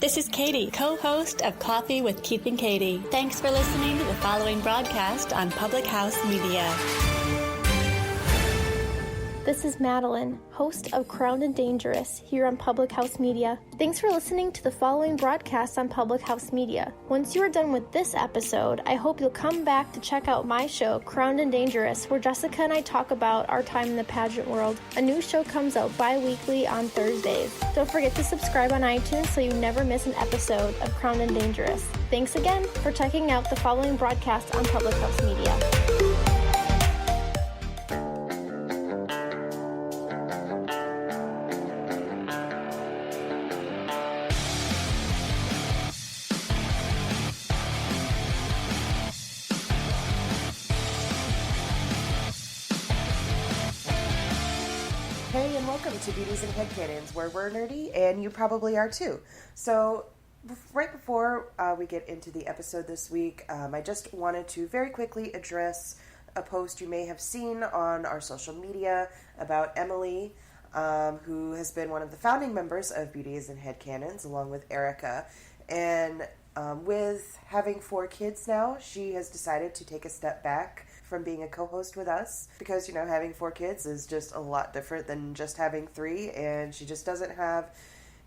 This is Katie, co-host of Coffee with Keith and Katie. Thanks for listening to the following broadcast on Public House Media. This is Madeline, host of Crowned and Dangerous here on Public House Media. Thanks for listening to the following broadcast on Public House Media. Once you are done with this episode, I hope you'll come back to check out my show, Crowned and Dangerous, where Jessica and I talk about our time in the pageant world. A new show comes out bi-weekly on Thursdays. Don't forget to subscribe on iTunes so you never miss an episode of Crowned and Dangerous. Thanks again for checking out the following broadcast on Public House Media. Hey, and welcome to Beauties and Headcanons, where we're nerdy, and you probably are too. So, right before we get into the episode this week, I just wanted to very quickly address a post you may have seen on our social media about Emily, who has been one of the founding members of Beauties and Headcanons, along with Erica. And with having 4 kids now, she has decided to take a step back from being a co-host with us because, you know, having 4 kids is just a lot different than just having 3, and she just doesn't have,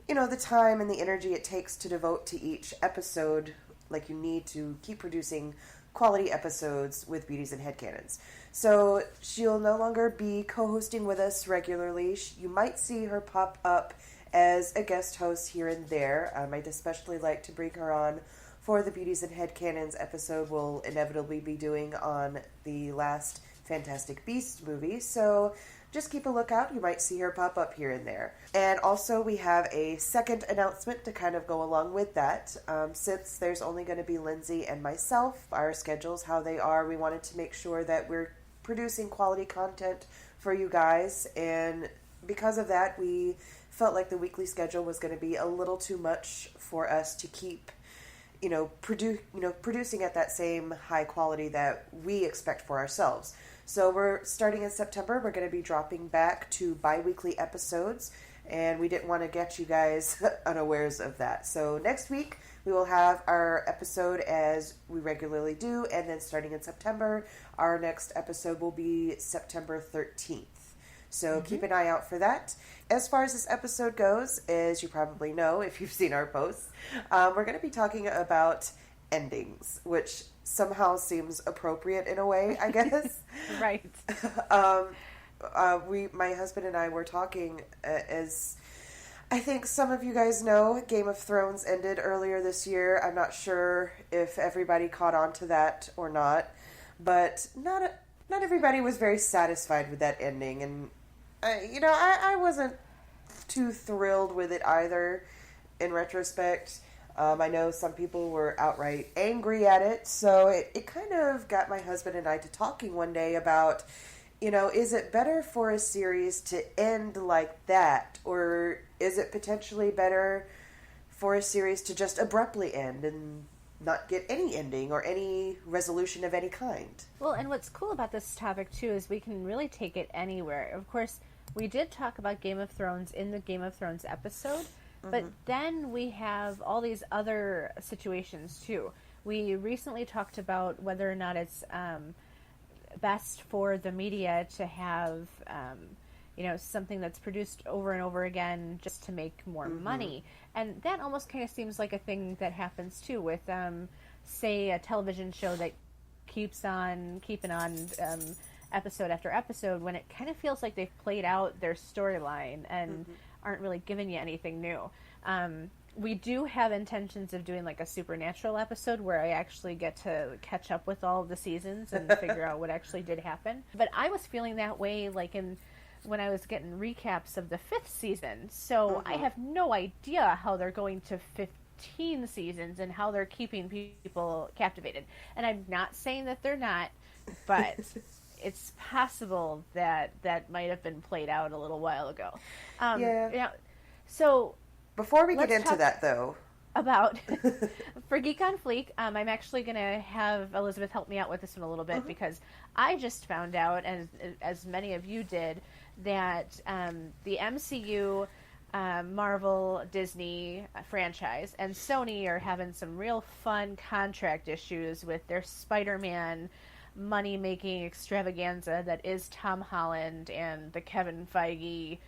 you know, the time and the energy it takes to devote to each episode like you need to keep producing quality episodes with Beauties and Headcanons. So she'll no longer be co-hosting with us regularly. You might see her pop up as a guest host here and there. I'd especially like to bring her on for the Beauties and Headcanons episode we'll inevitably be doing on the last Fantastic Beasts movie. So just keep a lookout. You might see her pop up here and there. And also we have a second announcement to kind of go along with that. Since there's only going to be Lindsay and myself, our schedules, how they are, we wanted to make sure that we're producing quality content for you guys. And because of that, we felt like the weekly schedule was going to be a little too much for us to keep producing at that same high quality that we expect for ourselves. So we're starting in September. We're going to be dropping back to bi-weekly episodes, and we didn't want to get you guys unawares of that. So next week we will have our episode as we regularly do, and then starting in September, our next episode will be September 13th. So keep an eye out for that. As far as this episode goes, as you probably know if you've seen our posts, we're going to be talking about endings, which somehow seems appropriate in a way, I guess. Right. My husband and I were talking as I think some of you guys know, Game of Thrones ended earlier this year. I'm not sure if everybody caught on to that or not, but not everybody was very satisfied with that ending, and I wasn't too thrilled with it either in retrospect. I know some people were outright angry at it, so it kind of got my husband and I to talking one day about, is it better for a series to end like that, or is it potentially better for a series to just abruptly end and not get any ending or any resolution of any kind? Well, and what's cool about this topic, too, is we can really take it anywhere. Of course, we did talk about Game of Thrones in the Game of Thrones episode, but then we have all these other situations, too. We recently talked about whether or not it's best for the media to have, something that's produced over and over again just to make more money. And that almost kind of seems like a thing that happens, too, with, say, a television show that keeps on keeping on episode after episode, when it kind of feels like they've played out their storyline and aren't really giving you anything new. We do have intentions of doing like a Supernatural episode where I actually get to catch up with all of the seasons and figure out what actually did happen. But I was feeling that way when I was getting recaps of the 5th season. So I have no idea how they're going to 15 seasons and how they're keeping people captivated. And I'm not saying that they're not, but it's possible that might have been played out a little while ago. So before we get into that, though, about for Geek on Fleek, I'm actually going to have Elisabeth help me out with this one a little bit because I just found out, as many of you did, that the MCU Marvel Disney franchise, and Sony are having some real fun contract issues with their Spider-Man money-making extravaganza that is Tom Holland and the Kevin Feige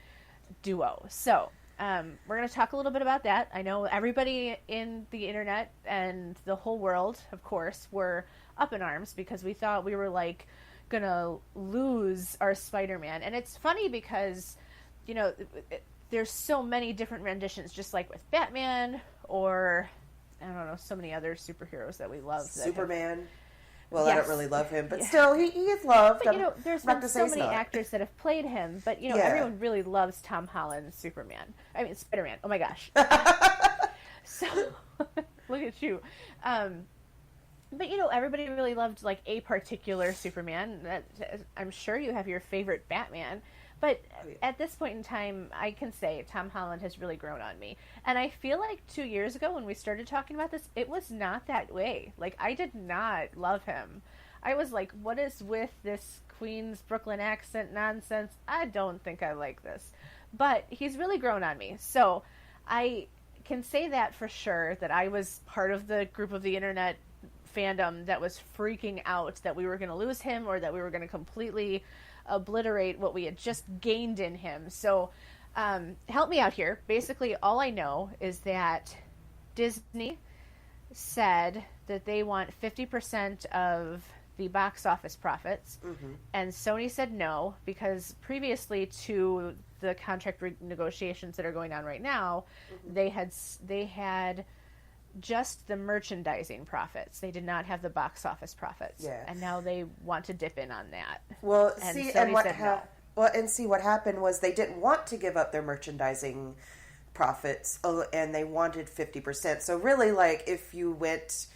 duo. So we're going to talk a little bit about that. I know everybody in the internet and the whole world, of course, were up in arms because we thought we were like going to lose our Spider-Man. And it's funny because, you know, there's so many different renditions, just like with Batman or, I don't know, so many other superheroes that we love. Superman. Well, Yes. I don't really love him, but still, he is loved. But, you know, there's not been to so say he's many not. actors that have played him, but, you know, everyone really loves Tom Holland's Superman. I mean, Spider-Man. Oh, my gosh. So, look at you. But, you know, everybody really loved, like, a particular Superman. I'm sure you have your favorite Batman. But at this point in time, I can say Tom Holland has really grown on me. And I feel like 2 years ago when we started talking about this, it was not that way. Like, I did not love him. I was like, what is with this Queens Brooklyn accent nonsense? I don't think I like this. But he's really grown on me. So I can say that for sure, that I was part of the group of the internet fandom that was freaking out that we were going to lose him or that we were going to completely obliterate what we had just gained in him. So help me out here. Basically, all I know is that Disney said that they want 50% of the box office profits, and Sony said no, because previously to the contract negotiations that are going on right now, they had just the merchandising profits. They did not have the box office profits. Yeah. And now they want to dip in on that. Well, And see, Sony and what said no. what happened was they didn't want to give up their merchandising profits, and they wanted 50%. So really, like, if you went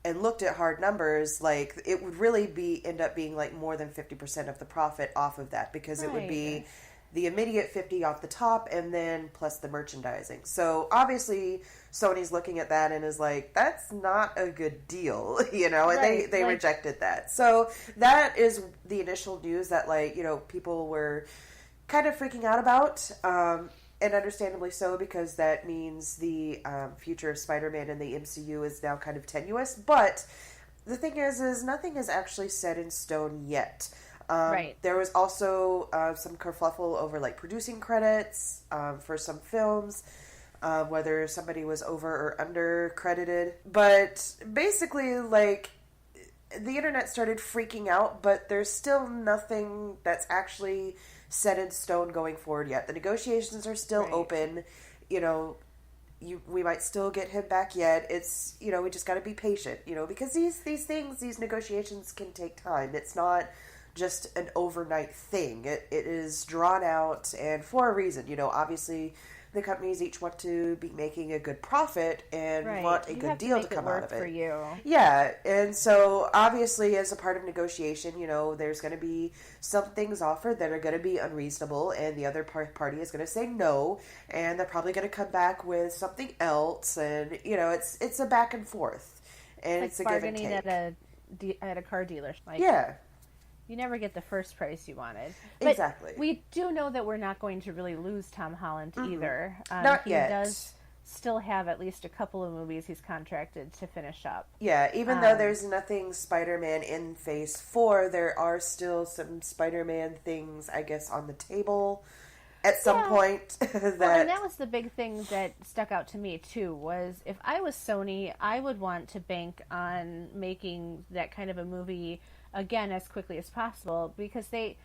and looked at hard numbers, like, it would really end up being like more than 50% of the profit off of that, because it would be the immediate 50 off the top and then plus the merchandising. So obviously Sony's looking at that and is like, that's not a good deal, you know, and they rejected that. So that is the initial news that, like, you know, people were kind of freaking out about, and understandably so, because that means the future of Spider-Man in the MCU is now kind of tenuous. But the thing is nothing is actually set in stone yet. There was also some kerfluffle over, like, producing credits for some films, whether somebody was over or under credited. But basically, like, the internet started freaking out, but there's still nothing that's actually set in stone going forward yet. The negotiations are still open. You know, we might still get him back yet. It's, you know, we just got to be patient, you know, because these negotiations can take time. It's not just an overnight thing. It is drawn out, and for a reason. You know, obviously the companies each want to be making a good profit and want a good deal to come out of it. For you. Yeah, and so obviously as a part of negotiation, you know, there's going to be some things offered that are going to be unreasonable, and the other party is going to say no, and they're probably going to come back with something else, and, you know, it's a back and forth, and Like it's a give and take. bargaining at a car dealer. Like, yeah. You never get the first price you wanted. But exactly. We do know that we're not going to really lose Tom Holland either. Not yet. He does still have at least a couple of movies he's contracted to finish up. Yeah, even though there's nothing Spider-Man in Phase 4, there are still some Spider-Man things, I guess, on the table at some point. And that was the big thing that stuck out to me, too, was if I was Sony, I would want to bank on making that kind of a movie again as quickly as possible, because they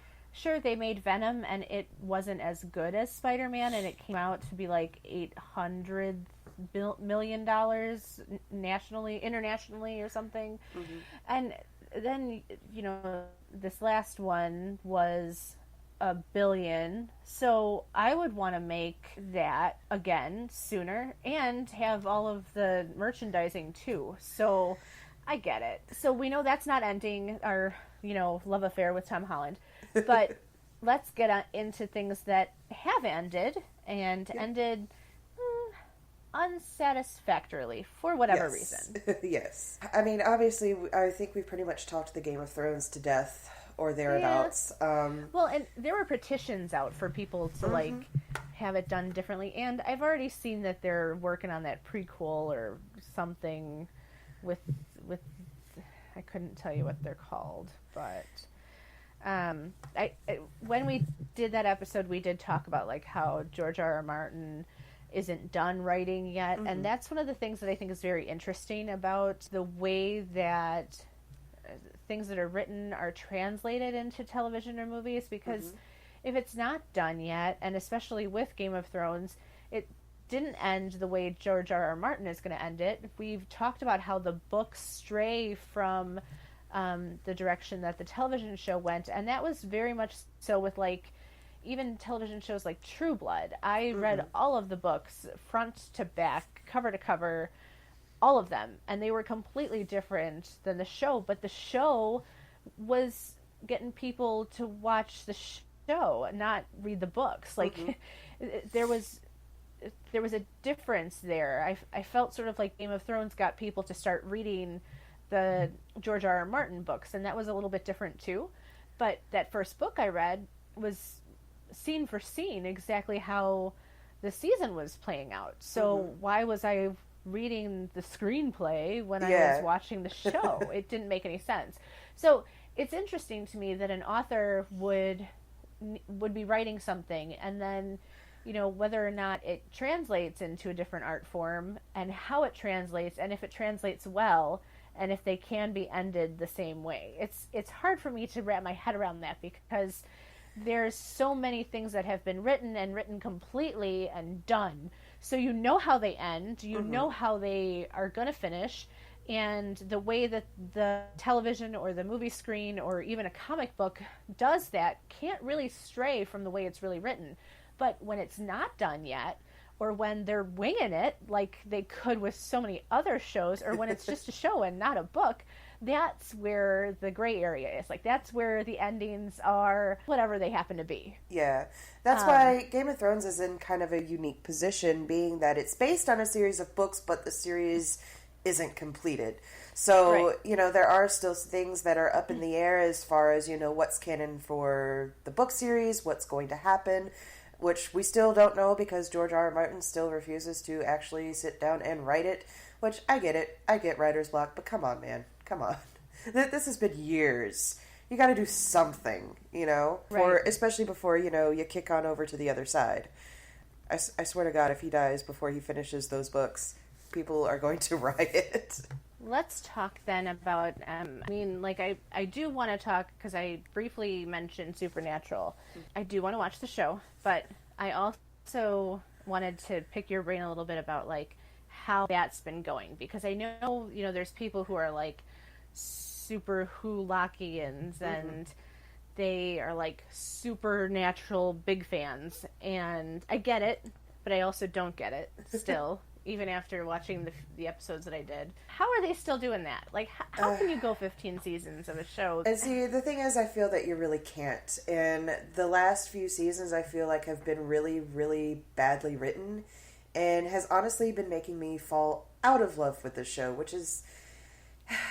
made Venom and it wasn't as good as Spider-Man, and it came out to be like $800 million internationally or something. And then, you know, this last one was $1 billion, so I would want to make that again sooner and have all of the merchandising too. So I get it. So we know that's not ending our, you know, love affair with Tom Holland. But let's get into things that have ended and ended unsatisfactorily for whatever reason. Yes. I mean, obviously, I think we pretty much talked the Game of Thrones to death or thereabouts. Well, and there were petitions out for people to like have it done differently, and I've already seen that they're working on that prequel or something with I couldn't tell you what they're called, but when we did that episode, we did talk about like how George R.R. Martin isn't done writing yet, and that's one of the things that I think is very interesting about the way that things that are written are translated into television or movies, because if it's not done yet, and especially with Game of Thrones, it didn't end the way George R.R. Martin is going to end it. We've talked about how the books stray from the direction that the television show went, and that was very much so with like even television shows like True Blood. I read all of the books front to back, cover to cover, all of them, and they were completely different than the show, but the show was getting people to watch the show, not read the books. Like there was a difference there. I felt sort of like Game of Thrones got people to start reading the George R.R. Martin books, and that was a little bit different too. But that first book I read was scene for scene exactly how the season was playing out. So why was I reading the screenplay when I was watching the show? It didn't make any sense. So it's interesting to me that an author would be writing something, and then, you know, whether or not it translates into a different art form, and how it translates, and if it translates well, and if they can be ended the same way. It's hard for me to wrap my head around that, because there's so many things that have been written completely and done. So you know how they end, you know how they are going to finish, and the way that the television or the movie screen or even a comic book does that can't really stray from the way it's really written. But when it's not done yet, or when they're winging it like they could with so many other shows, or when it's just a show and not a book, that's where the gray area is. Like, that's where the endings are whatever they happen to be. Yeah. That's why Game of Thrones is in kind of a unique position, being that it's based on a series of books, but the series isn't completed. So, you know, there are still things that are up in the air as far as, you know, what's canon for the book series, what's going to happen, which we still don't know because George R.R. Martin still refuses to actually sit down and write it, which I get it. I get writer's block, but come on, man. Come on. This has been years. You got to do something, you know, especially before, you know, you kick on over to the other side. I swear to God, if he dies before he finishes those books, people are going to riot. Let's talk then about, I do want to talk, because I briefly mentioned Supernatural. I do want to watch the show, but I also wanted to pick your brain a little bit about, like, how that's been going, because I know, you know, there's people who are, like, super Who-Lockians, and they are, like, Supernatural big fans, and I get it, but I also don't get it, still. Even after watching the episodes that I did. How are they still doing that? Like, how can you go 15 seasons of a show? And see, the thing is, I feel that you really can't. And the last few seasons, I feel like, have been really, really badly written, and has honestly been making me fall out of love with the show, which is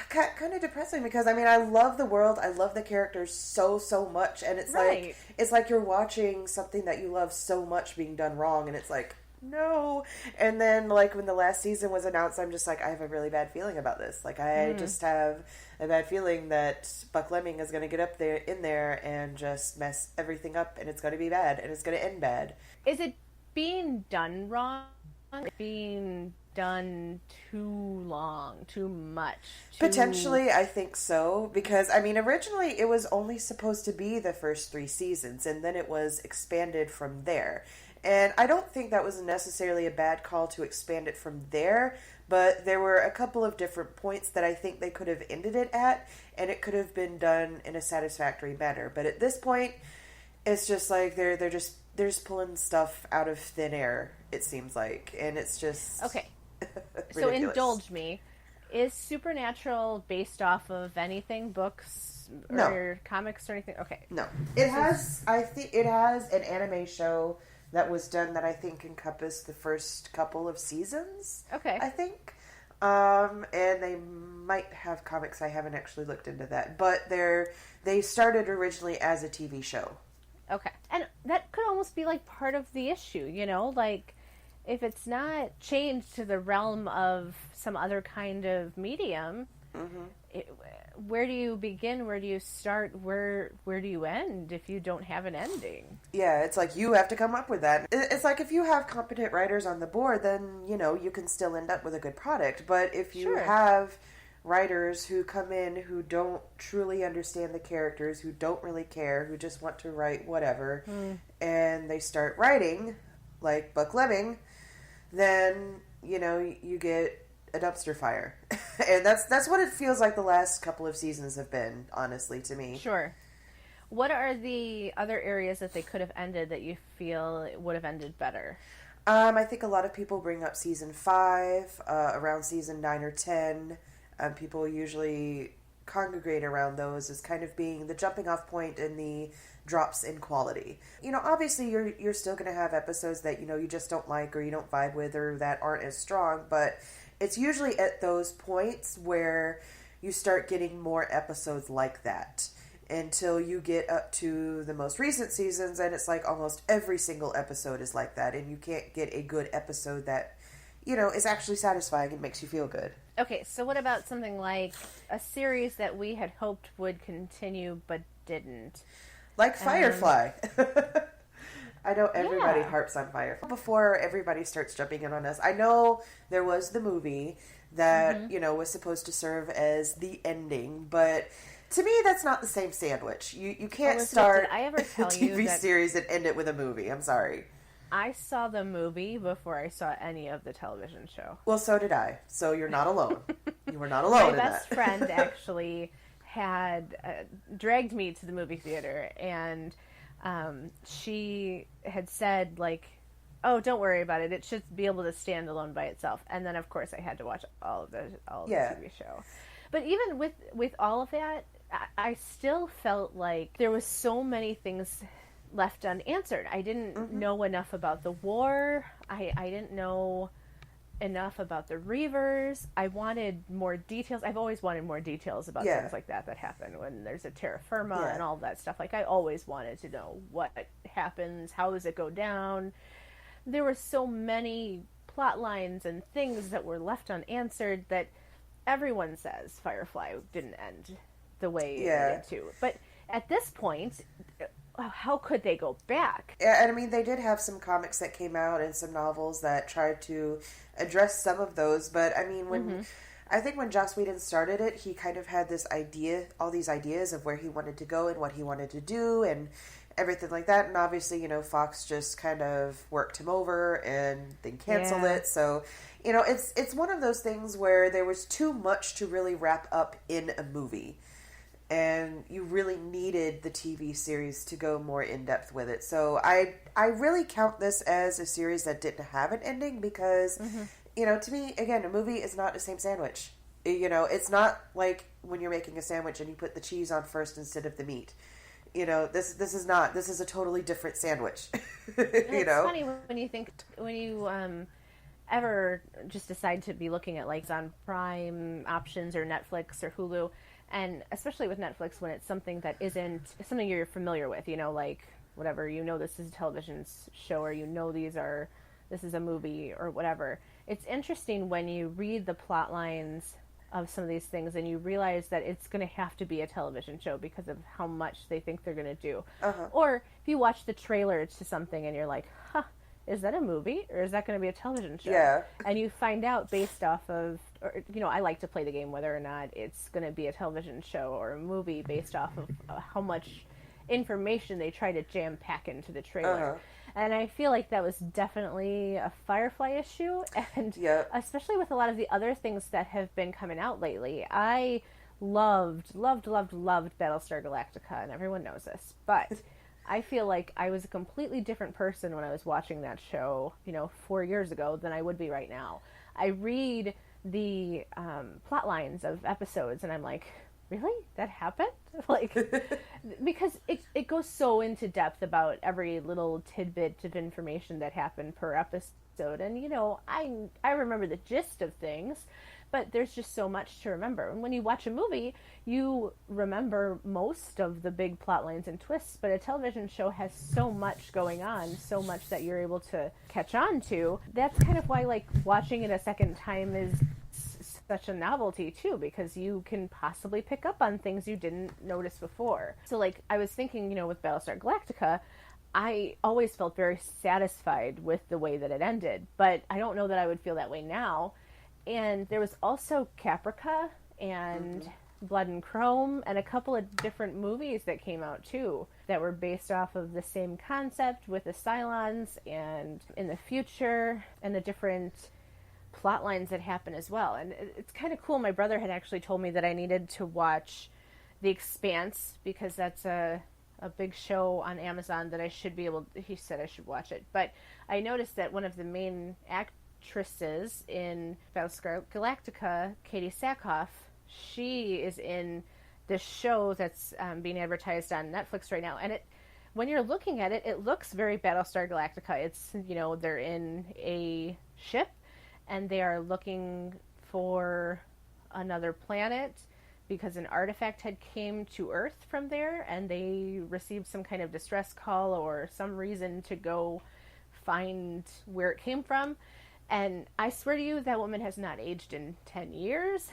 kind of depressing, because, I mean, I love the world, I love the characters so much, and it's like you're watching something that you love so much being done wrong, and it's like, no. And then, like, when the last season was announced, I'm just like, I have a really bad feeling about this. Like, I just have a bad feeling that Buck Lemming is going to get up there in there and just mess everything up, and it's going to be bad, and it's going to end bad. Is it being done wrong? Being done too long, too much? Potentially, I think so, because, I mean, originally it was only supposed to be the first 3 seasons, and then it was expanded from there. And I don't think that was necessarily a bad call to expand it from there, but there were a couple of different points that I think they could have ended it at, and it could have been done in a satisfactory manner. But at this point, it's just like they're just pulling stuff out of thin air, it seems like, and it's just okay. ridiculous. So indulge me. Is Supernatural based off of anything, books or comics or anything? Okay. No, it has. I think it has an anime show that was done that I think encompassed the first couple of seasons. Okay. I think. And they might have comics. I haven't actually looked into that, but they started originally as a TV show. Okay. And that could almost be like part of the issue, you know, like if it's not changed to the realm of some other kind of medium, where do you begin? Where do you start? Where do you end if you don't have an ending? Yeah, it's like you have to come up with that. It's like if you have competent writers on the board, then, you know, you can still end up with a good product. But if you have writers who come in who don't truly understand the characters, who don't really care, who just want to write whatever, and they start writing, like Buck Lemming, then, you know, you get a dumpster fire. And that's what it feels like the last couple of seasons have been, honestly, to me. Sure. What are the other areas that they could have ended that you feel would have ended better? I think a lot of people bring up season 5, around season 9 or 10. People usually congregate around those as kind of being the jumping off point and the drops in quality. You know, obviously you're still going to have episodes that, you know, you just don't like or you don't vibe with or that aren't as strong, but it's usually at those points where you start getting more episodes like that until you get up to the most recent seasons, and it's like almost every single episode is like that, and you can't get a good episode that, you know, is actually satisfying and makes you feel good. Okay, so what about something like a series that we had hoped would continue but didn't? Like Firefly. I know everybody harps on Firefly. Before everybody starts jumping in on us, I know there was the movie that, you know, was supposed to serve as the ending, but to me that's not the same sandwich. You can't start did I ever tell a TV you that series and end it with a movie. I'm sorry. I saw the movie before I saw any of the television show. Well, so did I. So you're not alone. You were not alone in that. My best friend actually had dragged me to the movie theater, and she had said, like, oh, don't worry about it. It should be able to stand alone by itself. And then, of course, I had to watch all of the TV show. But even with all of that, I still felt like there was so many things left unanswered. I didn't know enough about the war. I didn't know enough about the Reavers. I wanted more details. I've always wanted more details about things like that happen when there's a terra firma and all that stuff. Like, I always wanted to know what happens, how does it go down. There were so many plot lines and things that were left unanswered that everyone says Firefly didn't end the way it did too. But at this point, how could they go back? Yeah, and I mean, they did have some comics that came out and some novels that tried to address some of those, but I mean, I think when Joss Whedon started it, he kind of had this idea, all these ideas of where he wanted to go and what he wanted to do and everything like that, and obviously, you know, Fox just kind of worked him over and then canceled it, so, you know, it's one of those things where there was too much to really wrap up in a movie. And you really needed the TV series to go more in-depth with it. So I really count this as a series that didn't have an ending because, you know, to me, again, a movie is not the same sandwich. You know, it's not like when you're making a sandwich and you put the cheese on first instead of the meat. You know, this is a totally different sandwich. It's funny when you ever just decide to be looking at, like, on Prime options or Netflix or Hulu. And especially with Netflix, when it's something that isn't something you're familiar with, you know, like whatever, you know, this is a television show, or you know, this is a movie or whatever. It's interesting when you read the plot lines of some of these things and you realize that it's going to have to be a television show because of how much they think they're going to do. Or if you watch the trailer to something and you're like, is that a movie or is that going to be a television show? Yeah. And you find out based off of, or, you know, I like to play the game whether or not it's going to be a television show or a movie based off of how much information they try to jam pack into the trailer. And I feel like that was definitely a Firefly issue, and especially with a lot of the other things that have been coming out lately. I loved Battlestar Galactica, and everyone knows this, but I feel like I was a completely different person when I was watching that show, you know, 4 years ago than I would be right now. I read the plot lines of episodes and I'm like, really? That happened? Like, because it goes so into depth about every little tidbit of information that happened per episode. And, you know, I remember the gist of things, But there's just so much to remember. And when you watch a movie, you remember most of the big plot lines and twists, but a television show has so much going on, so much that you're able to catch on to. That's kind of why, like, watching it a second time is such a novelty too, because you can possibly pick up on things you didn't notice before. So, like, I was thinking, with Battlestar Galactica, I always felt very satisfied with the way that it ended, but I don't know that I would feel that way now. And there was also Caprica and Blood and Chrome and a couple of different movies that came out too that were based off of the same concept with the Cylons and in the future and the different plot lines that happen as well. And it's kind of cool. My brother had actually told me that I needed to watch The Expanse because that's a big show on Amazon that I should be able to, he said I should watch it. But I noticed that one of the main actresses in Battlestar Galactica, Katie Sackhoff, she is in this show that's being advertised on Netflix right now. And when you're looking at it, it looks very Battlestar Galactica. It's, they're in a ship and they are looking for another planet because an artifact had came to Earth from there, and they received some kind of distress call or some reason to go find where it came from. And I swear to you, that woman has not aged in 10 years,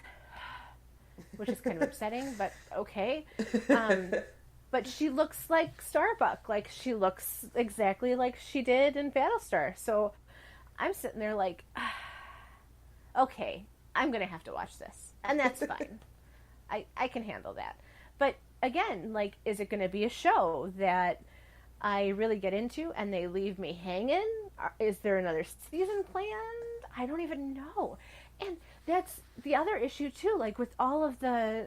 which is kind of upsetting, but okay. But she looks like Starbuck. Like, she looks exactly like she did in Battlestar. So I'm sitting there like, okay, I'm going to have to watch this. And that's fine. I can handle that. But again, like, is it going to be a show that I really get into and they leave me hanging? Is there another season planned? I don't even know. And that's the other issue too, like with all of the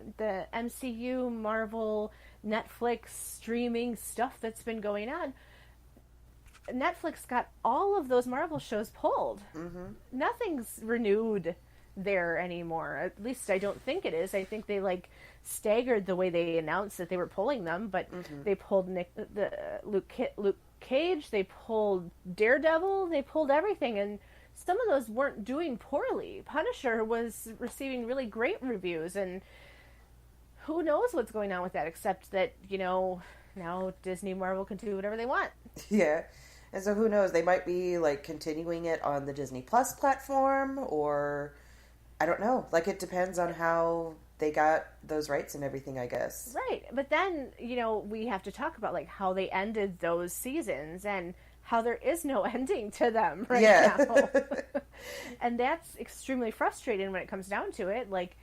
MCU, Marvel, Netflix streaming stuff that's been going on. Netflix got all of those Marvel shows pulled. Mm-hmm. Nothing's renewed there anymore. At least I don't think it is. I think they like staggered the way they announced that they were pulling them, but they pulled Luke Cage, they pulled Daredevil, they pulled everything, and some of those weren't doing poorly. Punisher was receiving really great reviews, and who knows what's going on with that, except that, now Disney, Marvel can do whatever they want. Yeah. And so who knows, they might be like continuing it on the Disney Plus platform, or I don't know. Like, it depends on how they got those rights and everything, I guess. Right. But then, we have to talk about like how they ended those seasons and how there is no ending to them right now. And that's extremely frustrating when it comes down to it. Like,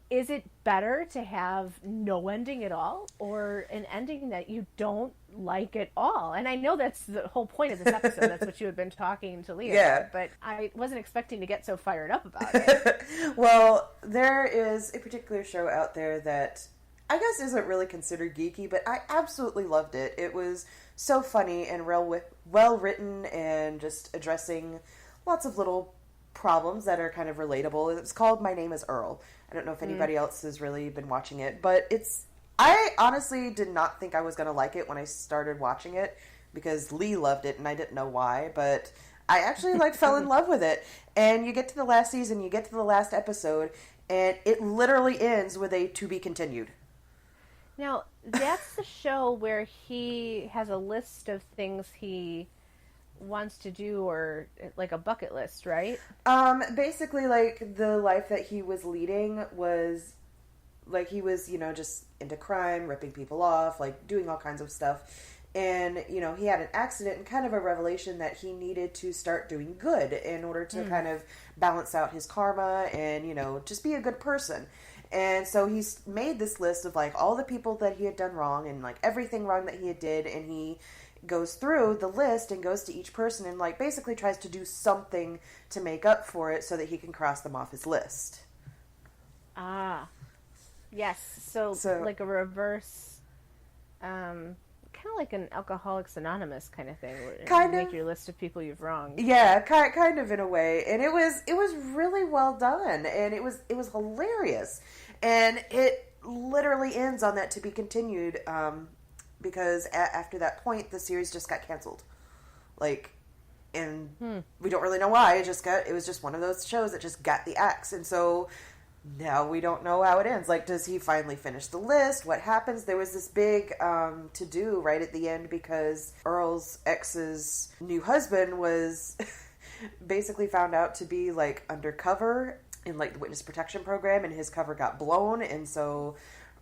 is it better to have no ending at all, or an ending that you don't like at all? And I know that's the whole point of this episode. That's what you had been talking to Leah about, but I wasn't expecting to get so fired up about it. Well, there is a particular show out there that I guess isn't really considered geeky, but I absolutely loved it. It was so funny and well written and just addressing lots of little problems that are kind of relatable. It's called My Name is Earl. I don't know if anybody else has really been watching it, but I honestly did not think I was going to like it when I started watching it, because Lee loved it and I didn't know why, but I actually fell in love with it. And you get to the last season, you get to the last episode, and it literally ends with a to be continued. Now, that's the show where he has a list of things he wants to do, or like a bucket list, right? Basically, like, the life that he was leading was like, he was, just into crime, ripping people off, like doing all kinds of stuff. And, he had an accident and kind of a revelation that he needed to start doing good in order to kind of balance out his karma and, just be a good person. And so he's made this list of like all the people that he had done wrong and like everything wrong that he had did, and he goes through the list and goes to each person and like basically tries to do something to make up for it so that he can cross them off his list. Ah, yes. So like a reverse, kind of like an Alcoholics Anonymous kind of thing, where you make your list of people you've wronged. Yeah, kind of in a way. And it was really well done, and it was hilarious. And it literally ends on that to be continued, because after that point, the series just got canceled. Like, And we don't really know why. It was just one of those shows that just got the axe. And so now we don't know how it ends. Like, does he finally finish the list? What happens? There was this big to-do right at the end because Earl's ex's new husband was basically found out to be, like, undercover in, like, the witness protection program, and his cover got blown. And so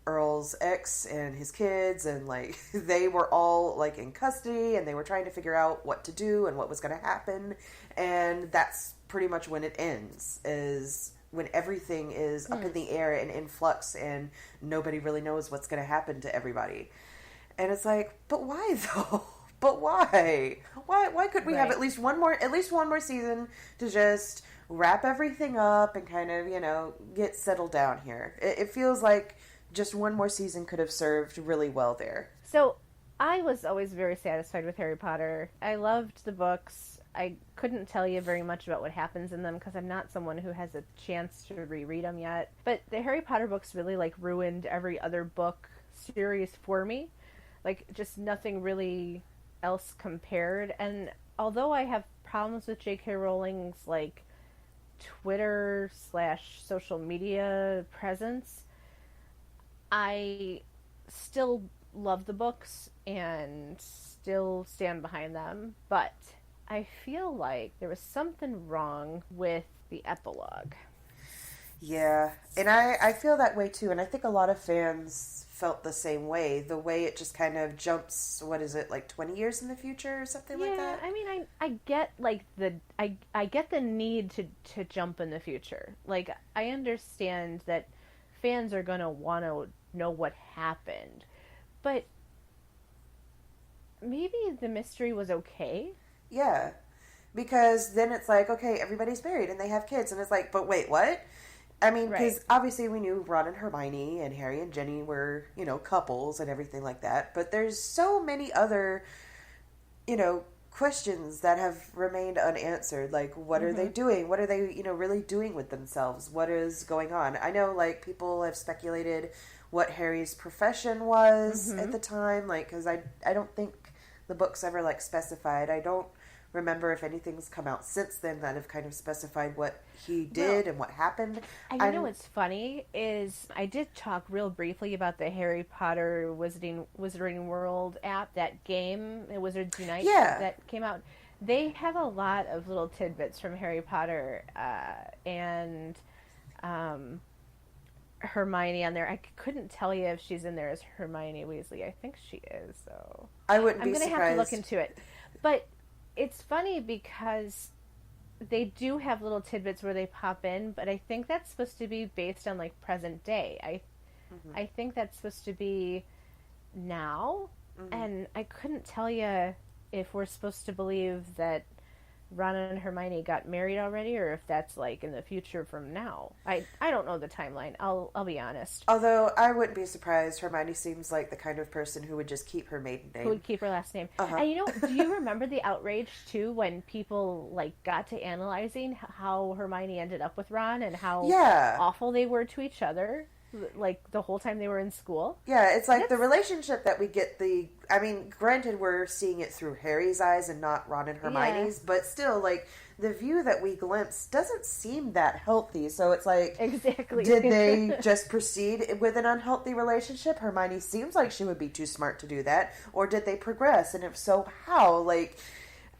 Earl's ex and his kids and, like, they were all, like, in custody, and they were trying to figure out what to do and what was going to happen. And that's pretty much when it ends, is when everything is up in the air and in flux and nobody really knows what's going to happen to everybody. And it's like, but why though? But why? Why could we have at least one more season to just wrap everything up and kind of, you know, get settled down here? It feels like just one more season could have served really well there. So I was always very satisfied with Harry Potter. I loved the books. I couldn't tell you very much about what happens in them because I'm not someone who has a chance to reread them yet. But the Harry Potter books really, like, ruined every other book series for me. Like, just nothing really else compared. And although I have problems with J.K. Rowling's, like, Twitter/social media presence, I still love the books and still stand behind them, but I feel like there was something wrong with the epilogue. Yeah, and I feel that way too, and I think a lot of fans felt the same way. The way it just kind of jumps, what is it, like 20 years in the future or something like that? Yeah, I mean, I get, like, I get the need to jump in the future. Like, I understand that fans are going to want to know what happened, but maybe the mystery was okay. Yeah, because then it's like, okay, everybody's married and they have kids, and it's like, but wait, what? I mean, because obviously we knew Ron and Hermione and Harry and Ginny were, you know, couples and everything like that, but there's so many other, you know, questions that have remained unanswered. Like, what are they doing? What are they, you know, really doing with themselves? What is going on? I know, like, people have speculated what Harry's profession was at the time, like, because I don't think the books ever, like, specified. I don't remember if anything's come out since then that have kind of specified what he did and what happened. And you know what's funny is I did talk real briefly about the Harry Potter Wizarding World app, that game, Wizards Unite, that came out. They have a lot of little tidbits from Harry Potter and Hermione on there. I couldn't tell you if she's in there as Hermione Weasley. I think she is, so I wouldn't be surprised. I'm going to have to look into it. But it's funny because they do have little tidbits where they pop in, but I think that's supposed to be based on, like, present day. I think that's supposed to be now, and I couldn't tell you if we're supposed to believe that Ron and Hermione got married already, or if that's, like, in the future from now. I don't know the timeline. I'll be honest. Although I wouldn't be surprised. Hermione seems like the kind of person who would just keep her maiden name. Who would keep her last name. And you know, do you remember the outrage too when people, like, got to analyzing how Hermione ended up with Ron and how awful they were to each other? Like, the whole time they were in school. Yeah, it's like the relationship that we get I mean, granted, we're seeing it through Harry's eyes and not Ron and Hermione's, but still, like, the view that we glimpse doesn't seem that healthy. So it's like, exactly. Did they just proceed with an unhealthy relationship? Hermione seems like she would be too smart to do that. Or did they progress? And if so, how? Like,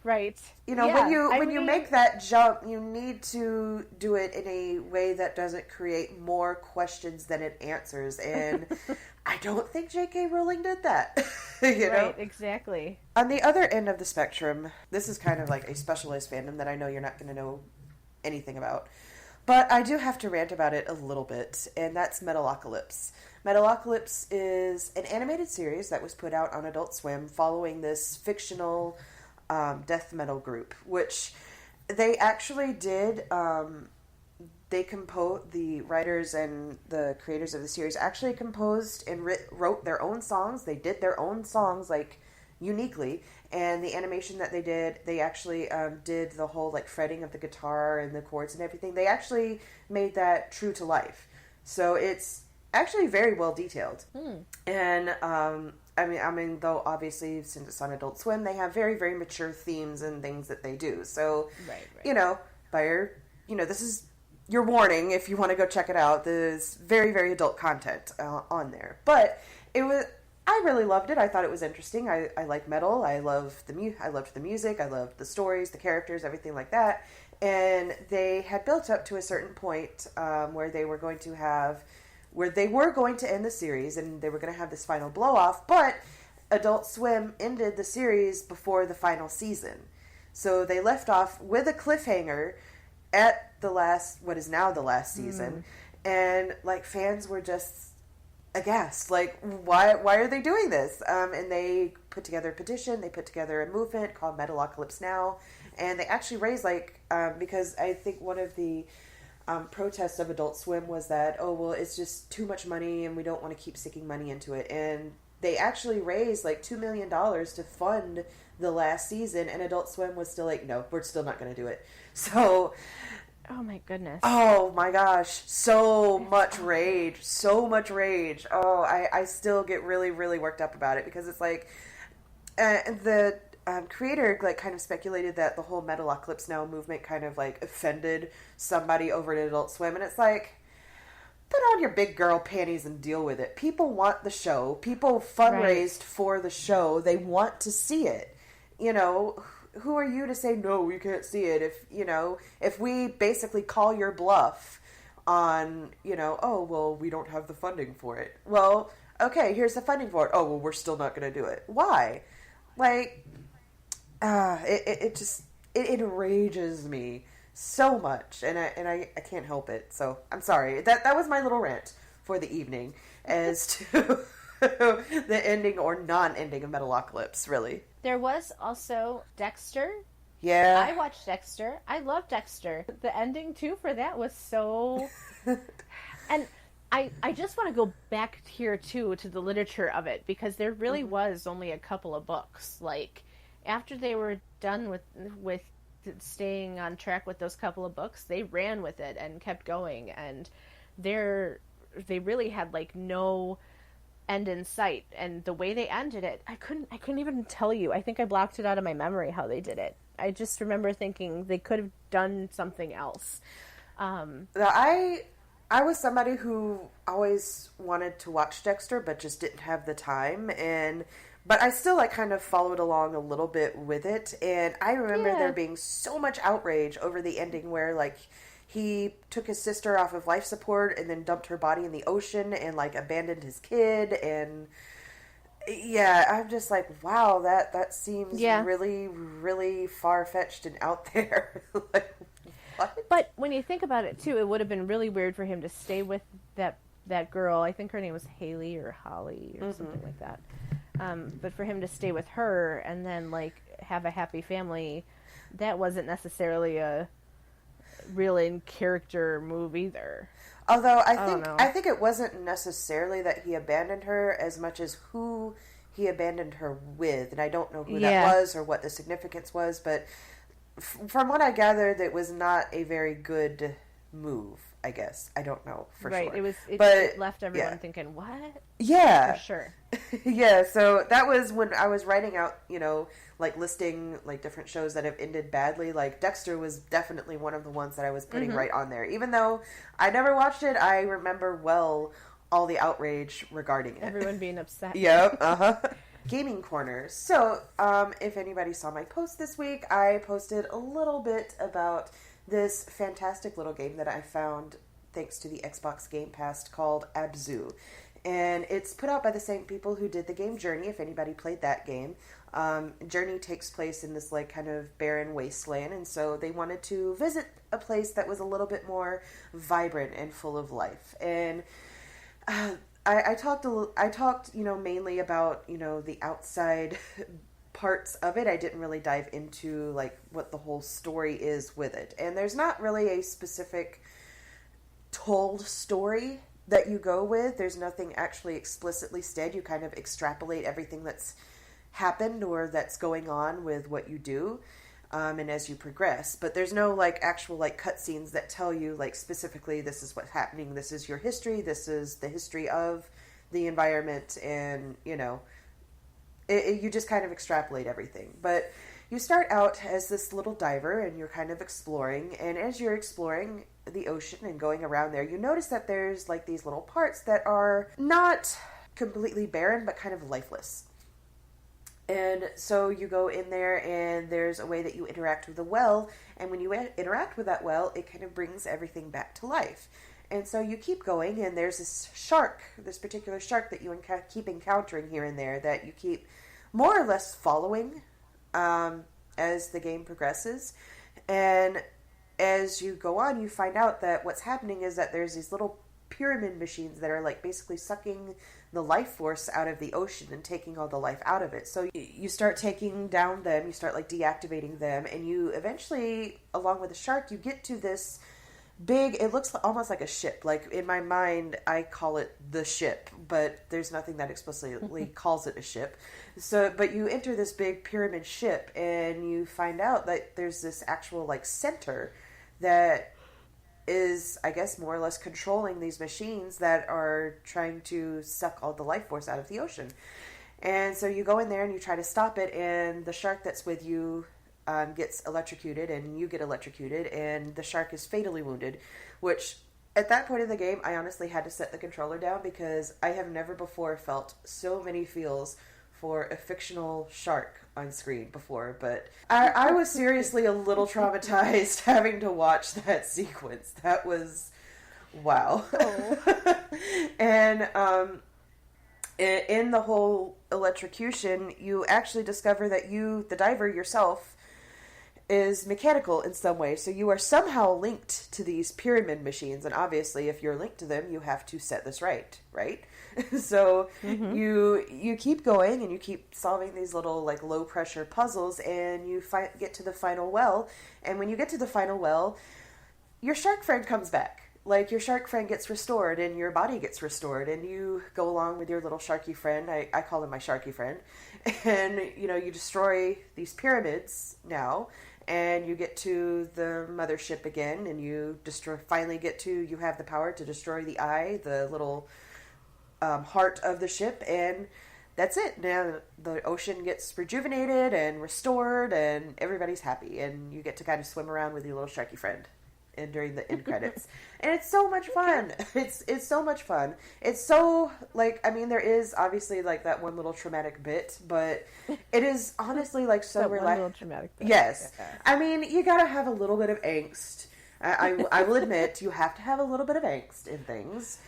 right. You know, when you make that jump, you need to do it in a way that doesn't create more questions than it answers. And I don't think J.K. Rowling did that. you know? Right, exactly. On the other end of the spectrum, this is kind of like a specialized fandom that I know you're not going to know anything about. But I do have to rant about it a little bit, and that's Metalocalypse. Metalocalypse is an animated series that was put out on Adult Swim following this fictional death metal group, which they actually did. The writers and the creators of the series actually composed and wrote their own songs. They did their own songs, like, uniquely. And the animation that they did, they actually did the whole, like, fretting of the guitar and the chords and everything. They actually made that true to life. So it's actually very well detailed. And though obviously since it's on Adult Swim, they have very, very mature themes and things that they do. So, this is your warning if you want to go check it out. There's very, very adult content on there. But I really loved it. I thought it was interesting. I like metal. I loved the music. I loved the stories, the characters, everything like that. And they had built up to a certain point where they were going to end the series, and they were going to have this final blow-off, but Adult Swim ended the series before the final season. So they left off with a cliffhanger at what is now the last season, and, like, fans were just aghast. Like, why are they doing this? And they put together a petition, they put together a movement called Metalocalypse Now, and they actually raised, because I think one of the protests of Adult Swim was that, it's just too much money and we don't want to keep sticking money into it. And they actually raised $2 million to fund the last season, and Adult Swim was still like, no, we're still not going to do it. So, oh my goodness. Oh my gosh, so much rage. Oh, I still get really, really worked up about it, because it's like, the creator kind of speculated that the whole Metalocalypse Now movement kind of offended somebody over at Adult Swim, and it's like, put on your big girl panties and deal with it. People want the show. People fundraised for the show. They want to see it. Who are you to say no, you can't see it? If we basically call your bluff on, we don't have the funding for it. Well, okay, here's the funding for it. Oh, well, we're still not going to do it. Why? It enrages me so much, and I can't help it. So I'm sorry. That was my little rant for the evening as to the ending or non-ending of Metalocalypse. Really, there was also Dexter. Yeah, I watched Dexter. I love Dexter. The ending too for that was so, and I just want to go back here too to the literature of it, because there really was only a couple of books. After they were done with staying on track with those couple of books, they ran with it and kept going, and they really had no end in sight. And the way they ended it, I couldn't even tell you. I think I blocked it out of my memory how they did it. I just remember thinking they could have done something else. I was somebody who always wanted to watch Dexter, but just didn't have the time, but I still kind of followed along a little bit with it, and I remember there being so much outrage over the ending where he took his sister off of life support and then dumped her body in the ocean and abandoned his kid, and I'm just like, wow, that seems really, really far-fetched and out there. What? But when you think about it too, it would have been really weird for him to stay with that girl. I think her name was Haley or Holly or something like that. But for him to stay with her and then have a happy family, that wasn't necessarily a real in character move either. Although I think it wasn't necessarily that he abandoned her as much as who he abandoned her with, and I don't know who that was or what the significance was, but from what I gathered, it was not a very good move, I guess. I don't know for sure. Right, it left everyone thinking, what? Yeah. For sure. Yeah, so that was when I was writing out, listing, different shows that have ended badly. Dexter was definitely one of the ones that I was putting right on there. Even though I never watched it, I remember well all the outrage regarding it. Everyone being upset. Yep, Gaming Corner. So, if anybody saw my post this week, I posted a little bit about this fantastic little game that I found thanks to the Xbox Game Pass called Abzû. And it's put out by the same people who did the game Journey, if anybody played that game. Journey takes place in this kind of barren wasteland, and so they wanted to visit a place that was a little bit more vibrant and full of life. And I talked mainly about the outside parts of it. I didn't really dive into what the whole story is with it, and there's not really a specific told story that you go with. There's nothing actually explicitly said. You kind of extrapolate everything that's happened or that's going on with what you do, and as you progress. But there's no actual cutscenes that tell you specifically this is what's happening. This is your history. This is the history of the environment, and You just kind of extrapolate everything. But you start out as this little diver, and you're kind of exploring. And as you're exploring the ocean and going around there, you notice that there's like these little parts that are not completely barren, but kind of lifeless. And so you go in there, and there's a way that you interact with the well. And when you interact with that well, it kind of brings everything back to life. And so you keep going, and there's this particular shark that you keep encountering here and there that you keep more or less following as the game progresses. And as you go on, you find out that what's happening is that there's these little pyramid machines that are like basically sucking the life force out of the ocean and taking all the life out of it. So you start taking down them, you start like deactivating them, and you eventually, along with the shark, you get to this big, it looks almost like a ship. Like in my mind, I call it the ship, but there's nothing that explicitly calls it a ship. So, but you enter this big pyramid ship, and you find out that there's this actual like center that is, I guess, more or less controlling these machines that are trying to suck all the life force out of the ocean. And so you go in there and you try to stop it, and the shark that's with you gets electrocuted, and you get electrocuted, and the shark is fatally wounded, which at that point in the game, I honestly had to set the controller down because I have never before felt so many feels for a fictional shark on screen before, but I was seriously a little traumatized having to watch that sequence. That was, wow. Oh. And in the whole electrocution, you actually discover that you, the diver yourself, is mechanical in some way. So you are somehow linked to these pyramid machines, and obviously if you're linked to them, you have to set this right? So you keep going, and you keep solving these little like low pressure puzzles, and you get to the final well. And when you get to the final well, your shark friend comes back. Like, your shark friend gets restored, and your body gets restored, and you go along with your little sharky friend. I call him my sharky friend. And, you destroy these pyramids now, and you get to the mothership again, and you you have the power to destroy the eye, the little heart of the ship, and that's it. Now the ocean gets rejuvenated and restored, and everybody's happy, and you get to kind of swim around with your little sharky friend and during the end credits. And it's so much fun. It's so much fun. It's so, like, I mean, there is obviously like that one little traumatic bit, but it is honestly like so little traumatic bit. Yes. Yeah. I mean, you gotta have a little bit of angst. I will admit, you have to have a little bit of angst in things,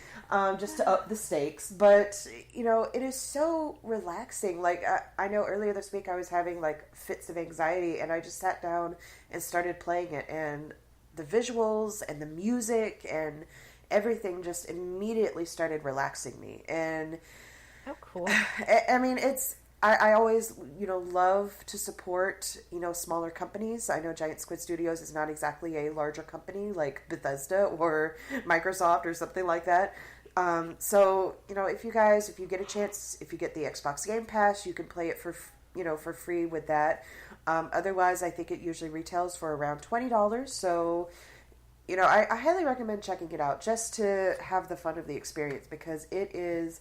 just to up the stakes. But, it is so relaxing. Like, I know earlier this week I was having like fits of anxiety, and I just sat down and started playing it, and the visuals and the music and everything just immediately started relaxing me. And oh, cool. I mean, I always, love to support, smaller companies. I know Giant Squid Studios is not exactly a larger company like Bethesda or Microsoft or something like that. So, if you get a chance, if you get the Xbox Game Pass, you can play it for free with that. Otherwise, I think it usually retails for around $20. So, I highly recommend checking it out just to have the fun of the experience, because it is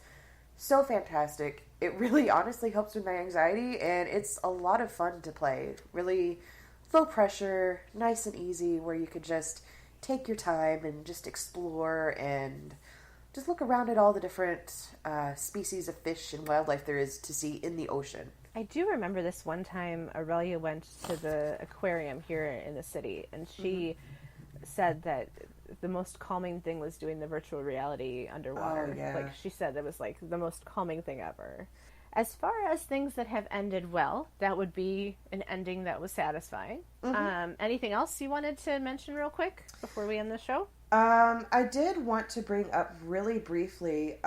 so fantastic. It really honestly helps with my anxiety, and it's a lot of fun to play. Really low pressure, nice and easy, where you could just take your time and just explore and just look around at all the different species of fish and wildlife there is to see in the ocean. I do remember this one time Aurelia went to the aquarium here in the city, and she said that the most calming thing was doing the virtual reality underwater. Oh, yeah. Like, she said that was like the most calming thing ever. As far as things that have ended well, that would be an ending that was satisfying. Anything else you wanted to mention real quick before we end the show? I did want to bring up really briefly,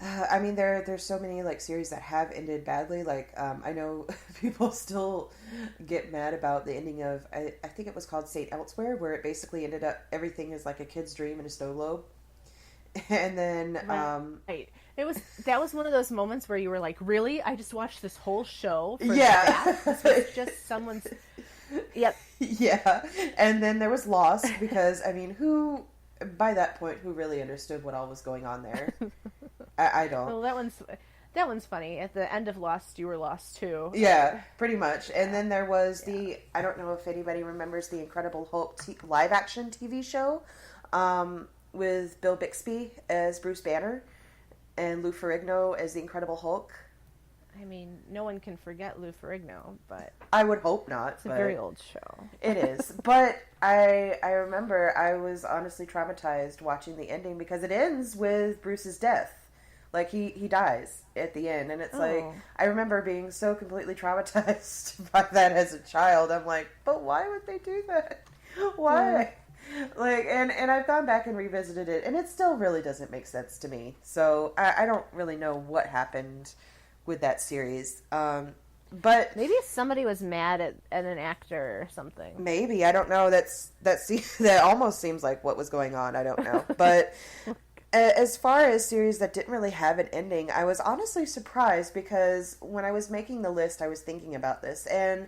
I mean, there's so many like series that have ended badly. Like, I know people still get mad about the ending of, I think it was called Saint Elsewhere, where it basically ended up everything is like a kid's dream in a snow globe. And then, right. That was one of those moments where you were like, really? I just watched this whole show for yeah. that? This was just someone's, yep. Yeah. And then there was Lost, because, I mean, by that point, who really understood what all was going on there? I don't. Well, That one's funny. At the end of Lost, you were lost too. Yeah, pretty much. And then there was I don't know if anybody remembers the Incredible Hulk live action TV show with Bill Bixby as Bruce Banner and Lou Ferrigno as the Incredible Hulk. I mean, no one can forget Lou Ferrigno, but... I would hope not. It's a very old show. It is. But I remember I was honestly traumatized watching the ending because it ends with Bruce's death. Like, he dies at the end. And it's like, I remember being so completely traumatized by that as a child. I'm like, but why would they do that? Why? Like, and I've gone back and revisited it, and it still really doesn't make sense to me. So I don't really know what happened with that series. But maybe somebody was mad at an actor or something. Maybe. I don't know. That almost seems like what was going on. I don't know. But as far as series that didn't really have an ending, I was honestly surprised because when I was making the list, I was thinking about this and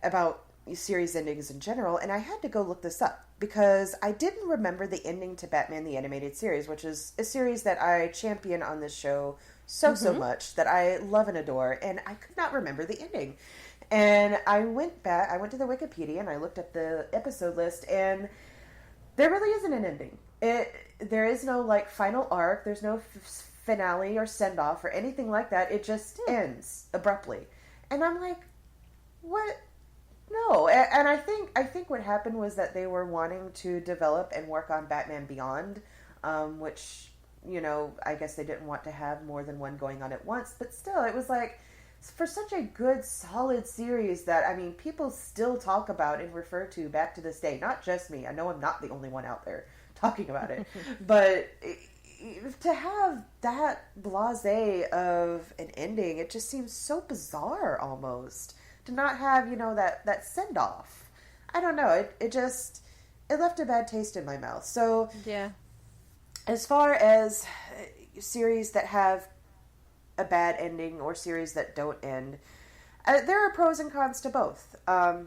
about series endings in general, and I had to go look this up because I didn't remember the ending to Batman the Animated Series, which is a series that I champion on this show so much, that I love and adore, and I could not remember the ending. And I went to the Wikipedia and I looked at the episode list, and there really isn't an ending. There is no like final arc, there's no finale or send-off or anything like that. It just ends abruptly. And I'm like, what? No. And I think what happened was that they were wanting to develop and work on Batman Beyond, which, you know, I guess they didn't want to have more than one going on at once, but still, it was like, for such a good, solid series that, I mean, people still talk about and refer to back to this day. Not just me. I know I'm not the only one out there talking about it. But to have that blasé of an ending, it just seems so bizarre almost. To not have, you know, that send-off. I don't know. It left a bad taste in my mouth. So, yeah. As far as series that have a bad ending or series that don't end, there are pros and cons to both.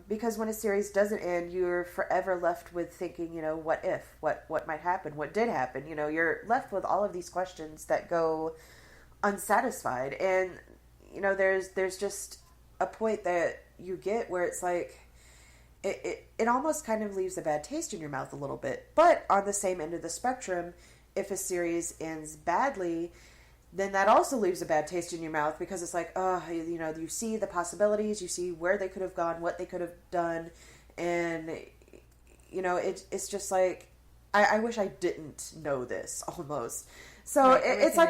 Because when a series doesn't end, you're forever left with thinking, you know, what if? What might happen? What did happen? You know, you're left with all of these questions that go unsatisfied. And, you know, there's just a point that you get where it's like, it almost kind of leaves a bad taste in your mouth a little bit. But on the same end of the spectrum, if a series ends badly, then that also leaves a bad taste in your mouth because it's like, oh, you know, you see the possibilities, you see where they could have gone, what they could have done, and, you know, it's just like, I wish I didn't know this, almost. So right, it's like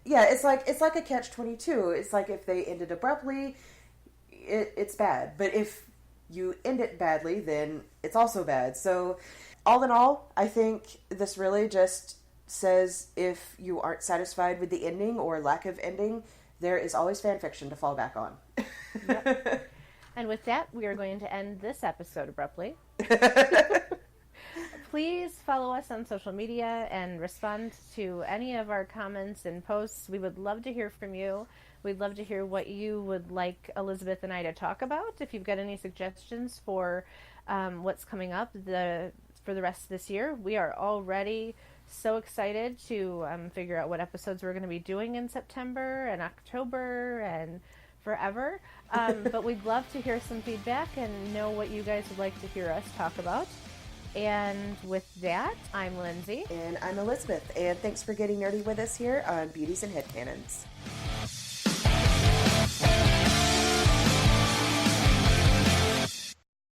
it's like a catch-22. It's like if they ended abruptly, it's bad. But if you end it badly, then it's also bad. So all in all, I think this really just says if you aren't satisfied with the ending or lack of ending, there is always fan fiction to fall back on. Yep. And with that, we are going to end this episode abruptly. Please follow us on social media and respond to any of our comments and posts. We would love to hear from you. We'd love to hear what you would like Elisabeth and I to talk about. If you've got any suggestions for what's coming up for the rest of this year, we are already so excited to figure out what episodes we're going to be doing in September and October and forever. But we'd love to hear some feedback and know what you guys would like to hear us talk about. And with that, I'm Lindsay. And I'm Elisabeth. And thanks for getting nerdy with us here on Beauties and Headcanons.